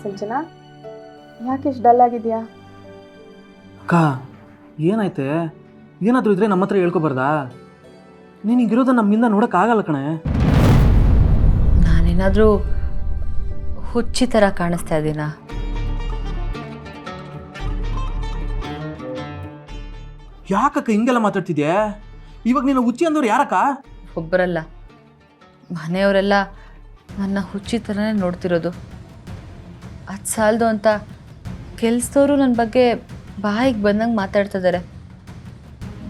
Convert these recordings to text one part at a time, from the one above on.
ಸಿಂಚನಾ, ಯಾಕೆ ಇಷ್ಟು ಡಲ್ ಆಗಿದೆಯಾ? ಅಕ್ಕ ಏನಾಯ್ತೆ? ಏನಾದರೂ ಇದ್ರೆ ನಮ್ಮ ಹತ್ರ ಹೇಳ್ಕೊಬಾರ್ದಾ? ನೀನು ಹಿಂಗಿರೋದನ್ನ ನಮ್ಮಿಂದ ನೋಡೋಕ್ಕಾಗಲ್ಲ ಕಣೆ. ನಾನೇನಾದರೂ ಹುಚ್ಚಿ ಥರ ಕಾಣಿಸ್ತಾ ಇದ್ದೀನಾ? ಯಾಕಕ್ಕ ಹಿಂಗೆಲ್ಲ ಮಾತಾಡ್ತಿದ್ಯಾ? ಇವಾಗ ನೀನು ಹುಚ್ಚಿ ಅಂದವ್ರು ಯಾರಕ್ಕ? ಒಬ್ಬರಲ್ಲ, ಮನೆಯವರೆಲ್ಲ ನನ್ನ ಹುಚ್ಚಿ ಥರನೇ ನೋಡ್ತಿರೋದು. ಅದು ಸಾಲದು ಅಂತ ಕೆಲಸದವರು ನನ್ನ ಬಗ್ಗೆ ಬಾಯಿಗೆ ಬಂದಂಗೆ ಮಾತಾಡ್ತಿದ್ದಾರೆ.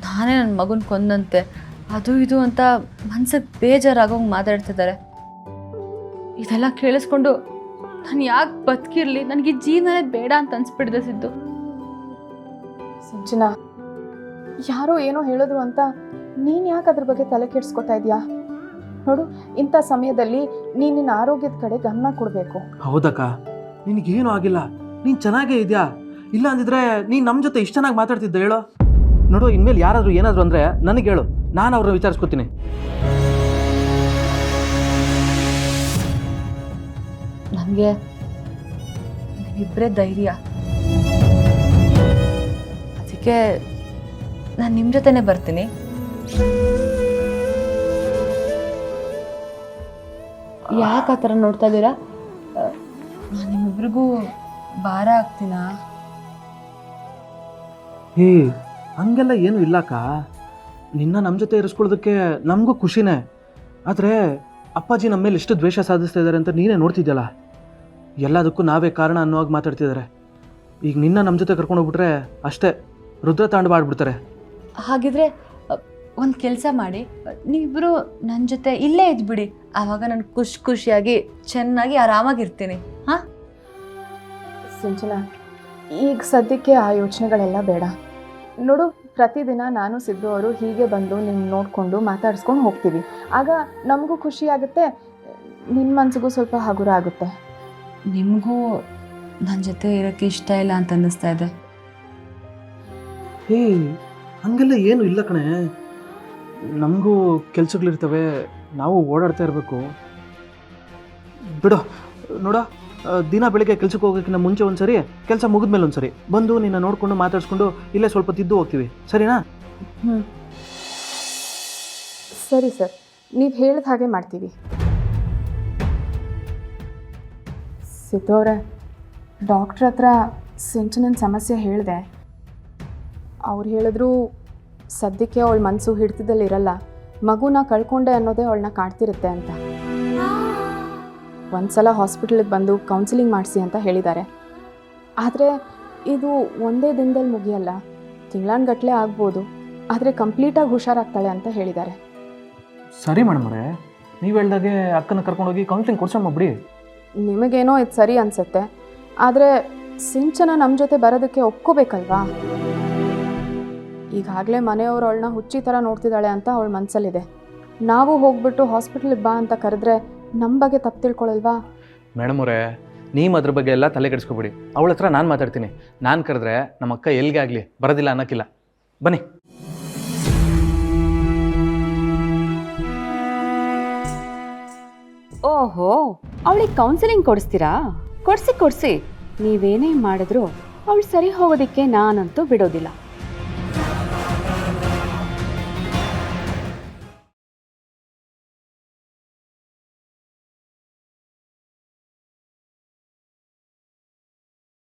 ನಾನೇ ನನ್ನ ಮಗನ ಕೊಂದಂತೆ ಅದು ಇದು ಅಂತ ಮನ್ಸಿಗೆ ಬೇಜಾರಾಗೋಂಗೆ ಮಾತಾಡ್ತಿದ್ದಾರೆ. ಇದೆಲ್ಲ ಕೇಳಿಸ್ಕೊಂಡು ನಾನು ಯಾಕೆ ಬದುಕಿರಲಿ, ನನಗೆ ಜೀವನನೇ ಬೇಡ ಅಂತ ಅನ್ಸ್ಬಿಟ್ಟಿದೆ ಸಿದ್ದು. ಸಿಂಚನಾ, ಯಾರೋ ಏನೋ ಹೇಳಿದ್ರು ಅಂತ ನೀನು ಯಾಕೆ ಅದ್ರ ಬಗ್ಗೆ ತಲೆ ಕೆಡಿಸ್ಕೊತಾ ಇದೆಯಾ? ನೋಡು, ಇಂಥ ಸಮಯದಲ್ಲಿ ನೀನು ನಿನ್ನ ಆರೋಗ್ಯದ ಕಡೆ ಗಮನ ಕೊಡಬೇಕು. ಹೌದಕ್ಕ, ನಿನಗೇನು ಆಗಿಲ್ಲ, ನೀನು ಚೆನ್ನಾಗೇ ಇದೆಯಾ. ಇಲ್ಲ ಅಂದಿದ್ರೆ ನೀನು ನಮ್ಮ ಜೊತೆ ಇಷ್ಟು ಚೆನ್ನಾಗಿ ಮಾತಾಡ್ತಿದ್ದೆ ಹೇಳು. ನೋಡು, ಇನ್ಮೇಲೆ ಯಾರಾದರೂ ಏನಾದರೂ ಅಂದರೆ ನನಗೆ ಹೇಳು, ನಾನು ಅವ್ರನ್ನ ವಿಚಾರಿಸ್ಕೊತೀನಿ. ನನಗೆ ನೀವಿಬ್ಬರೇ ಧೈರ್ಯ. ಅದಕ್ಕೆ ನಾನು ನಿಮ್ಮ ಜೊತೆನೇ ಬರ್ತೀನಿ. ಯಾಕೆ ಆ ಥರ ನೋಡ್ತಾ ಇದ್ದೀರಾ? ನಾನು ನಿಮ್ಮಿಬ್ರಿಗೂ ಭಾರ ಆಗ್ತೀನಾ? ಹೇ, ಹಂಗೆಲ್ಲ ಏನೂ ಇಲ್ಲಕ್ಕ. ನಿನ್ನ ನಮ್ಮ ಜೊತೆ ಇರಿಸ್ಕೊಳ್ಳೋದಕ್ಕೆ ನಮಗೂ ಖುಷಿನೇ. ಆದರೆ ಅಪ್ಪಾಜಿ ನಮ್ಮ ಮೇಲೆ ಎಷ್ಟು ದ್ವೇಷ ಸಾಧಿಸ್ತಾ ಇದ್ದಾರೆ ಅಂತ ನೀನೇ ನೋಡ್ತಿದ್ಯಲ್ಲ. ಎಲ್ಲದಕ್ಕೂ ನಾವೇ ಕಾರಣ ಅನ್ನೋವಾಗ ಮಾತಾಡ್ತಿದ್ದಾರೆ. ಈಗ ನಿನ್ನ ನಮ್ಮ ಜೊತೆ ಕರ್ಕೊಂಡೋಗ್ಬಿಟ್ರೆ ಅಷ್ಟೇ, ರುದ್ರ ತಾಂಡವ ಆಡ್ಬಿಡ್ತಾರೆ. ಹಾಗಿದ್ರೆ ಒಂದು ಕೆಲಸ ಮಾಡಿ, ನೀವಿಬ್ಬರು ನನ್ನ ಜೊತೆ ಇಲ್ಲೇ ಇದ್ಬಿಡಿ. ಆವಾಗ ನಾನು ಖುಷಿಯಾಗಿ ಚೆನ್ನಾಗಿ ಆರಾಮಾಗಿರ್ತೀನಿ. ಹಾಂ ಸಿಂಚನಾ, ಈಗ ಸದ್ಯಕ್ಕೆ ಆ ಯೋಚನೆಗಳೆಲ್ಲ ಬೇಡ. ನೋಡು, ಪ್ರತಿದಿನ ನಾನು ಸಿದ್ದು ಅವರು ಹೀಗೆ ಬಂದು ನಿನ್ನ ನೋಡಿಕೊಂಡು ಮಾತಾಡಿಸ್ಕೊಂಡು ಹೋಗ್ತೀವಿ. ಆಗ ನಮಗೂ ಖುಷಿ ಆಗುತ್ತೆ, ನಿನ್ನ ಮನಸ್ಸಿಗೂ ಸ್ವಲ್ಪ ಹಗುರ ಆಗುತ್ತೆ. ನಿಮಗೂ ನನ್ನ ಜೊತೆ ಇರೋಕ್ಕೆ ಇಷ್ಟ ಇಲ್ಲ ಅಂತ ಅನ್ನಿಸ್ತಾ ಇದೆ. ಹೇ, ಹಂಗೆಲ್ಲ ಏನು ಇಲ್ಲ ಕಣೆ. ನಮಗೂ ಕೆಲಸಗಳಿರ್ತವೆ, ನಾವು ಓಡಾಡ್ತಾ ಇರಬೇಕು. ಬಿಡು. ನೋಡ, ದಿನ ಬೆಳಗ್ಗೆ ಕೆಲಸಕ್ಕೆ ಹೋಗೋಕ್ಕಿಂತ ಮುಂಚೆ ಒಂದು ಸರಿ, ಕೆಲಸ ಮುಗಿದ್ಮೇಲೆ ಒಂದು ಸರಿ ಬಂದು ನಿನ್ನ ನೋಡಿಕೊಂಡು ಮಾತಾಡಿಸ್ಕೊಂಡು ಇಲ್ಲೇ ಸ್ವಲ್ಪ ತಿದ್ದು ಹೋಗ್ತೀವಿ, ಸರಿನಾ? ಸರಿ ಸರ್, ನೀವು ಹೇಳಿದ ಹಾಗೆ ಮಾಡ್ತೀವಿ. ಸಿದ್ದು ಅವರೇ, ಡಾಕ್ಟ್ರ್ ಹತ್ರ ಸಿಂಚನನ ಸಮಸ್ಯೆ ಹೇಳಿದೆ. ಅವ್ರು ಹೇಳಿದ್ರು ಸದ್ಯಕ್ಕೆ ಅವಳ ಮನಸ್ಸು ಹಿಡಿತದಲ್ಲಿ ಇರಲ್ಲ, ಮಗುನ ಕಳ್ಕೊಂಡೆ ಅನ್ನೋದೇ ಅವಳನ್ನ ಕಾಡ್ತಿರುತ್ತೆ ಅಂತ. ಒಂದ್ಸಲ ಹಾಸ್ಪಿಟಲಿಗೆ ಬಂದು ಕೌನ್ಸಿಲಿಂಗ್ ಮಾಡಿಸಿ ಅಂತ ಹೇಳಿದ್ದಾರೆ. ಆದರೆ ಇದು ಒಂದೇ ದಿನದಲ್ಲಿ ಮುಗಿಯಲ್ಲ, ತಿಂಗಳಾನ್ಗಟ್ಟಲೆ ಆಗ್ಬೋದು. ಆದರೆ ಕಂಪ್ಲೀಟಾಗಿ ಹುಷಾರಾಗ್ತಾಳೆ ಅಂತ ಹೇಳಿದ್ದಾರೆ. ಸರಿ ಮೇಡಮ್ರೆ, ನೀವು ಹೇಳ್ದಾಗೆ ಅಕ್ಕನ ಕರ್ಕೊಂಡೋಗಿ ಕೌನ್ಸಿಲಿಂಗ್ ಕೊಡ್ಸಮ್ಮ ಬಿಡಿ. ನಿಮಗೇನೋ ಇದು ಸರಿ ಅನಿಸುತ್ತೆ, ಆದರೆ ಸಿಂಚನ ನಮ್ಮ ಜೊತೆ ಬರೋದಕ್ಕೆ ಒಪ್ಕೋಬೇಕಲ್ವಾ? ಈಗಾಗಲೇ ಮನೆಯವರು ಅವಳನ್ನ ಹುಚ್ಚಿ ಥರ ನೋಡ್ತಿದ್ದಾಳೆ ಅಂತ ಅವಳ ಮನಸ್ಸಲ್ಲಿದೆ. ನಾವು ಹೋಗ್ಬಿಟ್ಟು ಹಾಸ್ಪಿಟ್ಲಿಗೆ ಬಾ ಅಂತ ಕರೆದ್ರೆ ನಮ್ಮ ಬಗ್ಗೆ ತಪ್ಪು ತಿಳ್ಕೊಳ್ಳಲ್ವಾ? ಮೇಡಮ್ ಅವರೇ, ನೀವು ಅದ್ರ ಬಗ್ಗೆ ಎಲ್ಲ ತಲೆ ಕೆಡಿಸ್ಕೊಬಿಡಿ. ಅವಳ ಹತ್ರ ನಾನು ಮಾತಾಡ್ತೀನಿ. ನಾನು ಕರೆದ್ರೆ ನಮ್ಮ ಅಕ್ಕ ಎಲ್ಲಿಗೆ ಆಗಲಿ ಬರೋದಿಲ್ಲ ಅನ್ನೋಕ್ಕಿಲ್ಲ. ಬನ್ನಿ. ಓಹೋ, ಅವಳಿಗೆ ಕೌನ್ಸಿಲಿಂಗ್ ಕೊಡಿಸ್ತೀರಾ? ಕೊಡಿಸಿ ನೀವೇನೇ ಮಾಡಿದ್ರು ಅವಳು ಸರಿ ಹೋಗೋದಕ್ಕೆ ನಾನಂತೂ ಬಿಡೋದಿಲ್ಲ.